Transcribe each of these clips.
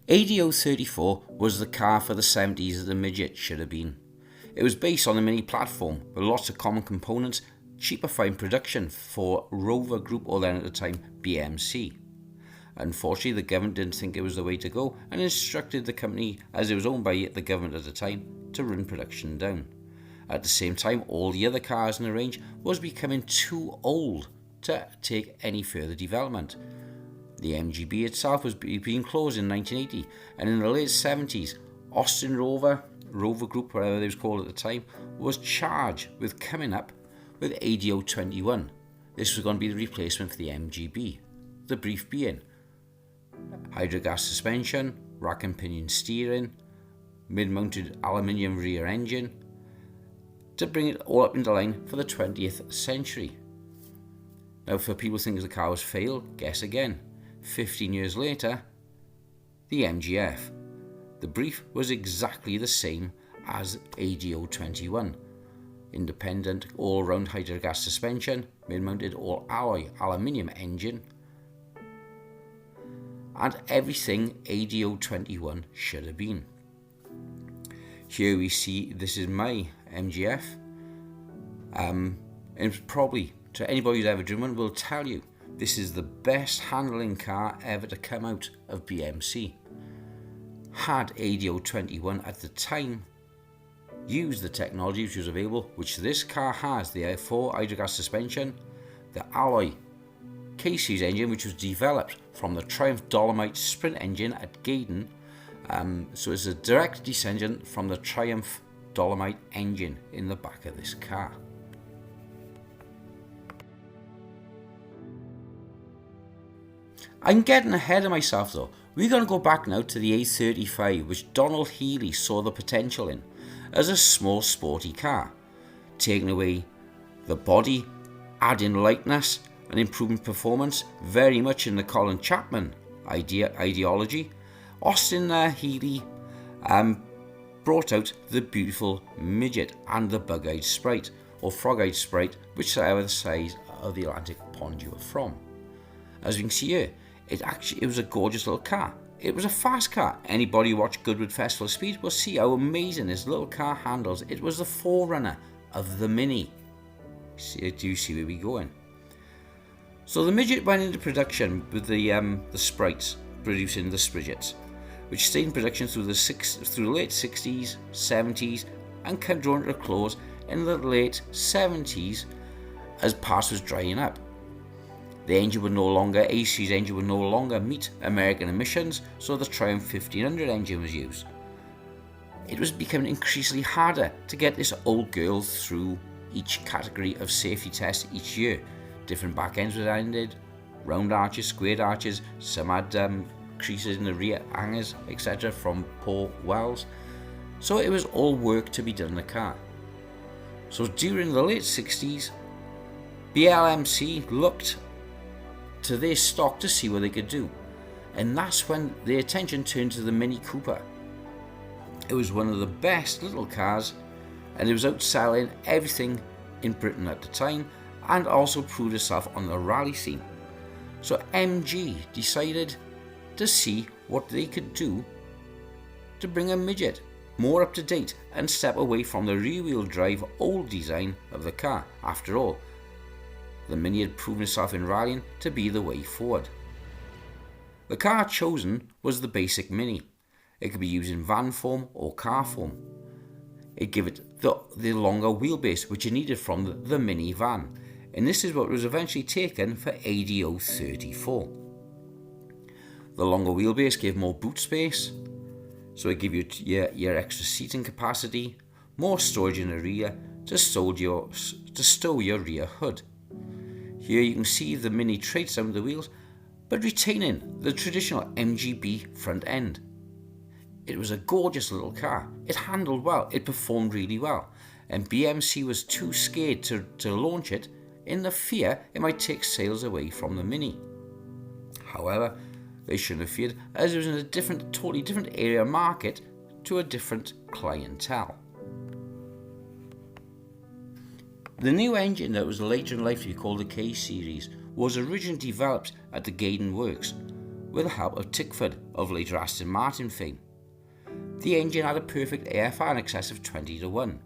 ADO 34 was the car for the 70s that the midget should have been. It was based on the Mini platform with lots of common components, cheaper fine production for Rover Group, or then at the time BMC. Unfortunately, the government didn't think it was the way to go and instructed the company, as it was owned by the government at the time, to run production down. At the same time, all the other cars in the range was becoming too old to take any further development. The MGB itself was being closed in 1980, and in the late 70s, Austin Rover Group, whatever they was called at the time, was charged with coming up with ADO 21. This was going to be the replacement for the MGB, the brief being hydrogas suspension, rack and pinion steering, mid-mounted aluminium rear engine, to bring it all up into line for the 20th century. Now, for people who think the car was failed, guess again. 15 years later, the MGF. The brief was exactly the same as ADO 21. Independent all-round hydrogas suspension, mid-mounted all-alloy aluminium engine, and everything ADO 21 should have been. Here we see, this is my MGF, and probably to anybody who's ever driven one will tell you this is the best handling car ever to come out of BMC. Had ADO 21 at the time used the technology which was available, which this car has, the 4 hydrogas suspension, the alloy K-Series engine, which was developed from the Triumph Dolomite Sprint engine at Gaydon, so it's a direct descendant from the Triumph Dolomite engine in the back of this car. I'm getting ahead of myself though. We're going to go back now to the A35, which Donald Healey saw the potential in as a small sporty car, taking away the body, adding lightness and improving performance, very much in the Colin Chapman ideology. Austin Healey brought out the beautiful midget and the bug-eyed sprite, or frog-eyed sprite, whichever the size of the Atlantic pond you were from. As you can see here, it was a gorgeous little car. It was a fast car. Anybody who watched Goodwood Festival Speed will see how amazing this little car handles. It was the forerunner of the Mini. Do you see where we're going? So the midget went into production with the sprites, producing the Spridgets, which stayed in production through the late 60s, 70s, and came drawn to a close in the late 70s as parts was drying up. The engine would no longer, A-Series engine would no longer meet American emissions, so the Triumph 1500 engine was used. It was becoming increasingly harder to get this old girl through each category of safety tests each year. Different back ends were added, round arches, squared arches, some had creases in the rear hangers, etc. from poor welds. So it was all work to be done in the car. So during the late 60s, BLMC looked to their stock to see what they could do, and that's when their attention turned to the Mini Cooper. It was one of the best little cars, and it was outselling everything in Britain at the time, and also proved itself on the rally scene. So MG decided to see what they could do to bring a midget more up to date and step away from the rear-wheel drive old design of the car. After all, the Mini had proven itself in rallying to be the way forward. The car chosen was the basic Mini. It could be used in van form or car form. It gave it the longer wheelbase which it needed from the Mini van, and this is what was eventually taken for ADO 34. The longer wheelbase gave more boot space, so it gave you your extra seating capacity, more storage in the rear to stow your rear hood. Here you can see the Mini trade some of the wheels, but retaining the traditional MGB front end. It was a gorgeous little car. It handled well, it performed really well, and BMC was too scared to launch it in the fear it might take sales away from the Mini. However, they shouldn't have feared, as it was in a totally different area market to a different clientele. The new engine that was later in life to be called the K-Series was originally developed at the Gaydon Works, with the help of Tickford of later Aston Martin fame. The engine had a perfect AFR in excess of 20 to 1,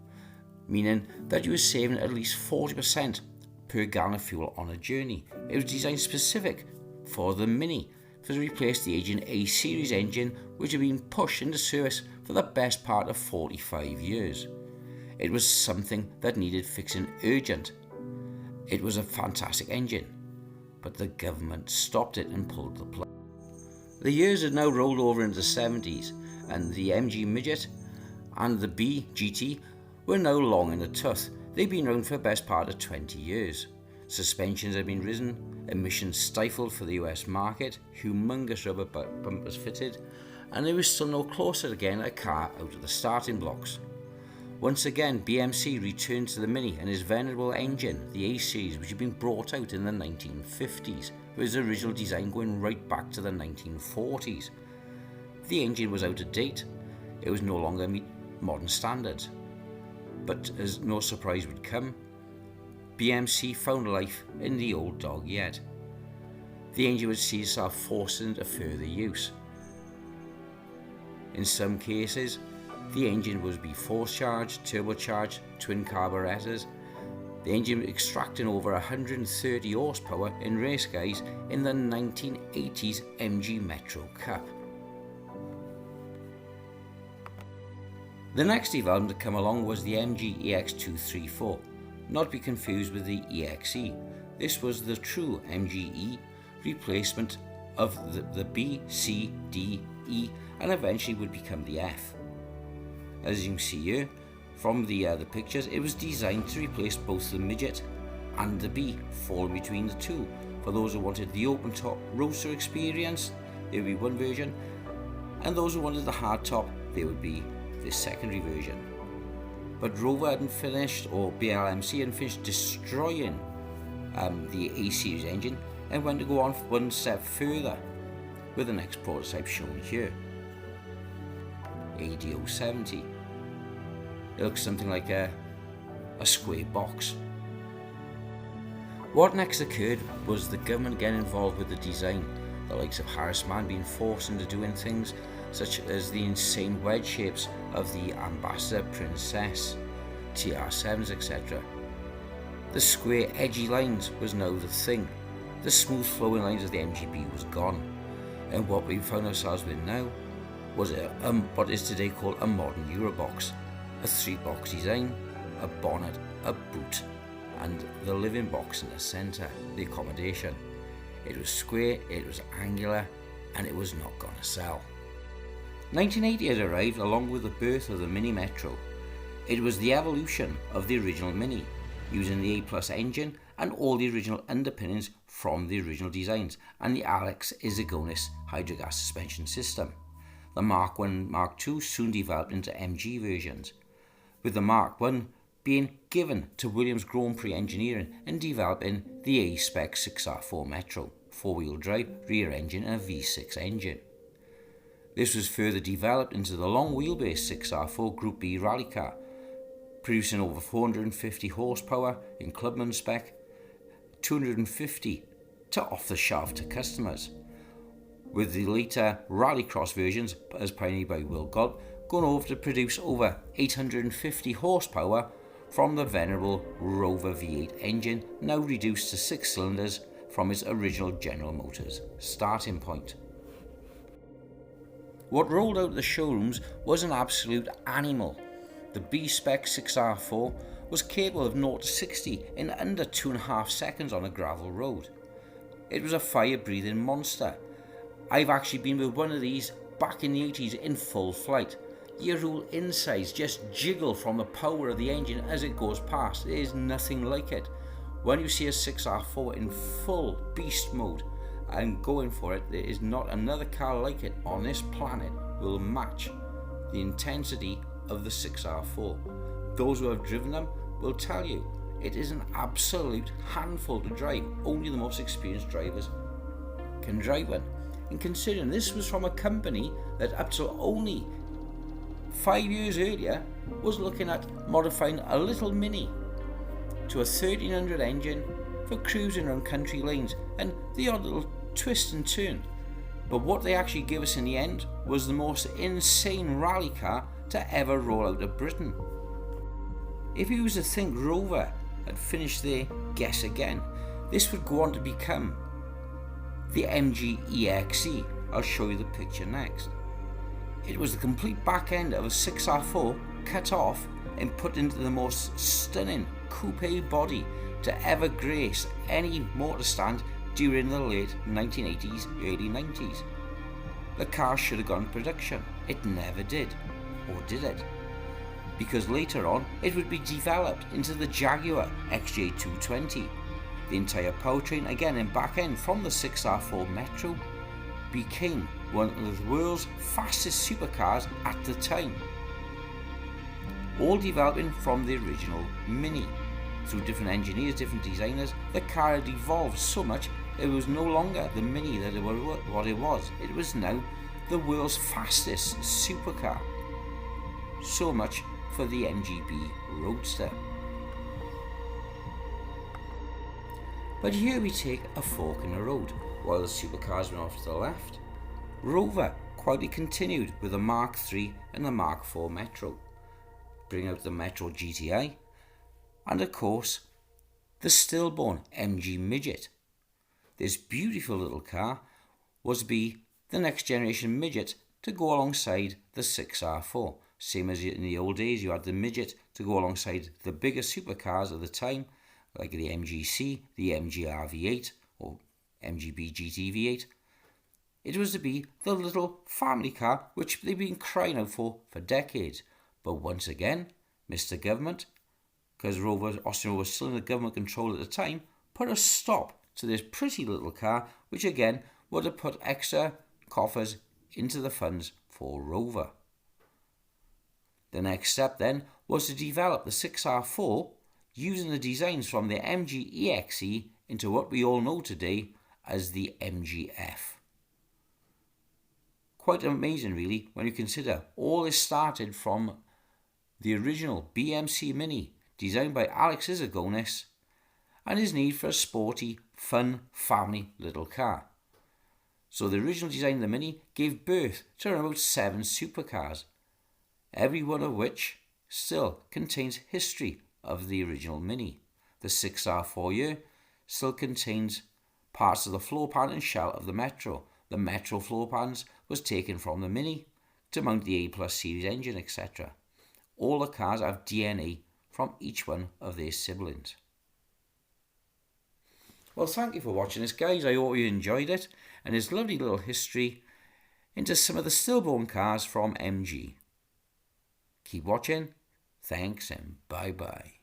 meaning that you were saving at least 40% per gallon of fuel on a journey. It was designed specific for the Mini to replace the aging A-Series engine which had been pushed into service for the best part of 45 years. It was something that needed fixing urgent. It was a fantastic engine, but the government stopped it and pulled the plug. The years had now rolled over into the 70s, and the MG Midget and the B GT were now long in the tooth. They'd been around for the best part of 20 years. Suspensions had been risen, emissions stifled for the US market, humongous rubber bumpers fitted, and they were still no closer to getting a car out of the starting blocks. Once again, BMC returned to the Mini and his venerable engine, the A-Series, which had been brought out in the 1950s, with its original design going right back to the 1940s. The engine was out of date, it was no longer meet modern standards. But as no surprise would come, BMC found life in the old dog yet. The engine would see itself forced into further use. In some cases, the engine would be force-charged, turbocharged, twin carburetors. The engine extracting over 130 horsepower in race guys in the 1980s MG Metro Cup. The next development to come along was the MG EX234, not to be confused with the EXE. This was the true MGE replacement of the B, C, D, E, and eventually would become the F. As you can see here from the pictures, it was designed to replace both the Midget and the B, falling between the two. For those who wanted the open top roadster experience, there would be one version, and those who wanted the hard top, there would be the secondary version. But Rover hadn't finished, or BLMC hadn't finished destroying the A-Series engine, and went to go on one step further with the next prototype shown here, AD070. It looks something like a square box. What next occurred was the government getting involved with the design, the likes of Harris Mann being forced into doing things such as the insane wedge shapes of the Ambassador, Princess, TR7s, etc. The square edgy lines was now the thing. The smooth flowing lines of the MGB was gone, and what we found ourselves with now was what is today called a modern Eurobox. A 3-box design, a bonnet, a boot, and the living box in the centre, the accommodation. It was square, it was angular, and it was not going to sell. 1980 had arrived along with the birth of the Mini Metro. It was the evolution of the original Mini, using the A+ engine and all the original underpinnings from the original designs, and the Alex Isogonus hydrogas suspension system. The Mark I and Mark II soon developed into MG versions, with the Mark I being given to Williams Grand Prix engineering and developing the A-Spec 6R4 Metro, 4-wheel drive, rear engine and a V6 engine. This was further developed into the long wheelbase 6R4 Group B rally car, producing over 450 horsepower in clubman spec, 250 to off the shelf to customers, with the later rallycross versions, as pioneered by Will Gulp, going over to produce over 850 horsepower from the venerable Rover V8 engine, now reduced to 6 cylinders from its original General Motors starting point. What rolled out of the showrooms was an absolute animal. The B-Spec 6R4 was capable of 0 to 60 in under 2.5 seconds on a gravel road. It was a fire-breathing monster. I've actually been with one of these back in the 80s in full flight. Your whole insides just jiggle from the power of the engine as it goes past. There is nothing like it. When you see a 6R4 in full beast mode and going for it, there is not another car like it on this planet will match the intensity of the 6R4. Those who have driven them will tell you it is an absolute handful to drive. Only the most experienced drivers can drive one. And considering this was from a company that up till only 5 years earlier was looking at modifying a little Mini to a 1300 engine for cruising around country lanes and the odd little twist and turn. But what they actually gave us in the end was the most insane rally car to ever roll out of Britain. If you was to think Rover had finished their guess again, this would go on to become the MG EXE. I'll show you the picture next. It was the complete back end of a 6R4 cut off and put into the most stunning coupe body to ever grace any motor stand during the late 1980s, early 90s. The car should have gone production. It never did. Or did it? Because later on it would be developed into the Jaguar XJ220. The entire powertrain, again in back end from the 6R4 Metro, became one of the world's fastest supercars at the time. All developing from the original Mini. Through different engineers, different designers, the car had evolved so much it was no longer the Mini that it was what it was. It was now the world's fastest supercar. So much for the MGB Roadster. But here we take a fork in the road. While the supercars went off to the left, Rover quietly continued with the Mark III and the Mark IV Metro, bring out the Metro GTI, and of course the stillborn MG Midget. This beautiful little car was to be the next generation midget to go alongside the 6R4. Same as in the old days, you had the midget to go alongside the bigger supercars of the time, like the MGC, the MGR V8 or MGB GT V8. It was to be the little family car which they've been crying out for decades. But once again, Mr. Government, because Austin was still in the government control at the time, put a stop to this pretty little car, which again would have put extra coffers into the funds for Rover. The next step then was to develop the 6R4 using the designs from the MG EXE into what we all know today as the MGF. Quite amazing really when you consider all this started from the original BMC Mini designed by Alex Izagonis and his need for a sporty, fun, family little car. So the original design of the Mini gave birth to around about 7 supercars, every one of which still contains history of the original Mini. The 6R4 here still contains parts of the floor pan and shell of the Metro. The Metro floor pans was taken from the Mini to mount the A Plus series engine, etc. All the cars have DNA from each one of their siblings. Well, thank you for watching this, guys. I hope you enjoyed it and this lovely little history into some of the stillborn cars from MG. Keep watching. Thanks and bye-bye.